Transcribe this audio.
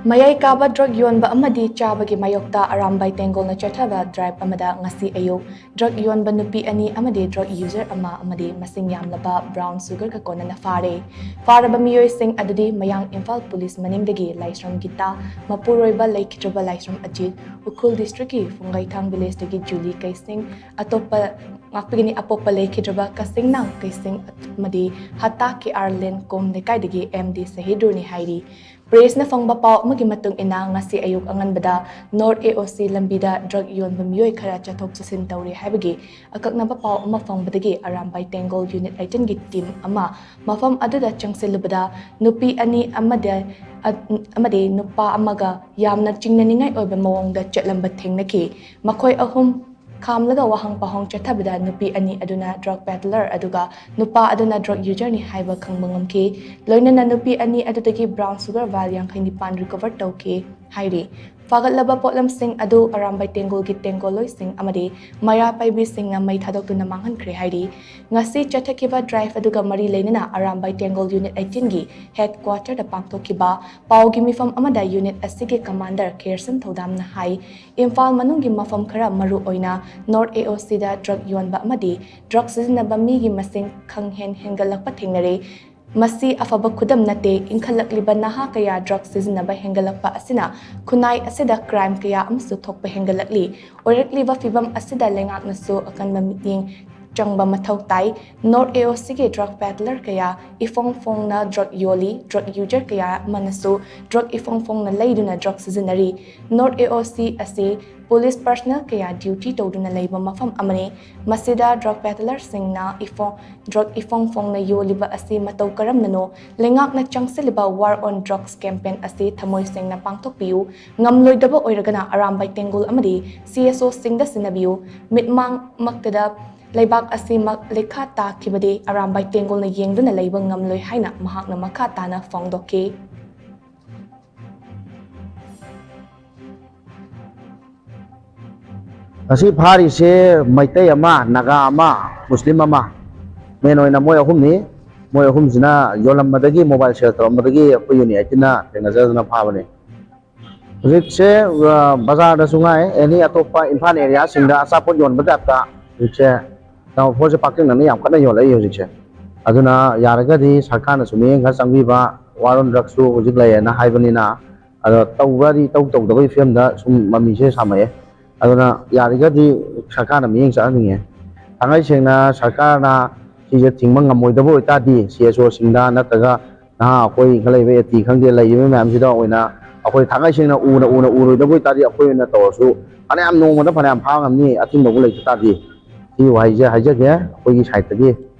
MAYAI KABA drug Yonba Amadi CHABAGI MAYOKTA ARAMBAI TENGGOL CHATHABA drive AMADA NGASI AYUK drug Yonba Nupi Ani Amadi drug user Amadi masing Yamlaba brown sugar Konnana Phare Faraba MAYOI sing adudi Mayang Imphal Police Maningdagi Laisram Gita Mapuroiba Laikhitraba Laisram Ajit Ukul District Fungaithang Village Dagi Julie Kaising Atopa Ngakpigini Apopa Laikhitraba Kasing Nang Kaising Amadi Hata ki Arlen Kom Nekai Dagi MD Sahidurni Hairi Praise na fang bapaw magimatong ina ngasi ayuk angan bada North AOC lambida drug yonba miyoy khara chathok chasin tawri haibagi akak na bapaw mafang badagi ARAMBAI TENGGOL unit 18 gi team ama mafam aduda changsilubada nupi ani amade nupa amaga yamna chingnaningai oiba mawongda chatlamba thengnaki makhoi ahum Kamlaga wahang pahong chathabada nupi ani aduna drug peddler aduga nupa aduna drug user ni haiba khangbangamki loinana nupi ani adutagi brown sugar valyang khaini pan recover tawki hairi Fagatlaba potlam sing adu ARAMBAI TENGGOL gi tenggoloi sing amadi maya paibi sing na mai thadokuna manghankhre hairi ngasi chathakiba drive aduga mari leinana ARAMBAI TENGGOL unit 18 gi headquarter da pangthokiba pawgi mifam amada unit asigi commander Kersen Thodamna hai Imphal manungi mafam khara maru oina North AOC da drug yonba amadi drug sizinaba migi masing khanghen hengalakpa thengnare Masi afaba kudam nate inkhalakliba naha kaya drug sizinaba hengalakpa asina kunai asida crime kaya amsu thokpa hengalakli oirakliba fibam asida lengak nasu akan mamiting changba mathau tai North AOC ke drug peddler kaya ifong na drug yoli drug user kaya manasu drug ifong na leiduna drug sizinari North AOC asi police personnel kaya duty toduna leiba mafam amani masida drug peddler singna drug ifong na yoliba asi matau karam nano lengak na changsiliba war on drugs campaign asi thamoi singna pangthokpiu ngamloidaba oiragana ARAMBAI TENGGOL amadi CSO singda sinabiu mitmang maktada Laibak asimak lekha ta kibadi ARAMBAI TENGGOL na yengduna leiba ngamloi haina mahakna makha tana fongdoki Asi phari se maitai ama naga ama muslim ama menoi na moy ahum jina yolam madagi mobile shelter madagi ko uni aitina tengaja na phabane rikse bazar da sungai any atopa Imphal area singda asapot yon badata rikse Now, for the parking, I am going to use it. Aduna Yaragadi, Sarkana Sumi, Hasangiva, Warren Drugs to Ujigla and Hivanina, Tawari, Tauto, the way film that some Mamisha Samae. Aduna Yaragadi, Sarkana means something. And I say, Sarkana, she's a Timanga Moidabo Tadi, CSO Sinda, Nataga, Koi, Kaleve, Tikangi, Mamsida, Wina, Apoy Tangasina, Una, the Tadi, Apoy in the Torso. And I am no one of them, how I'm near, I think the village Tadi. Why is it?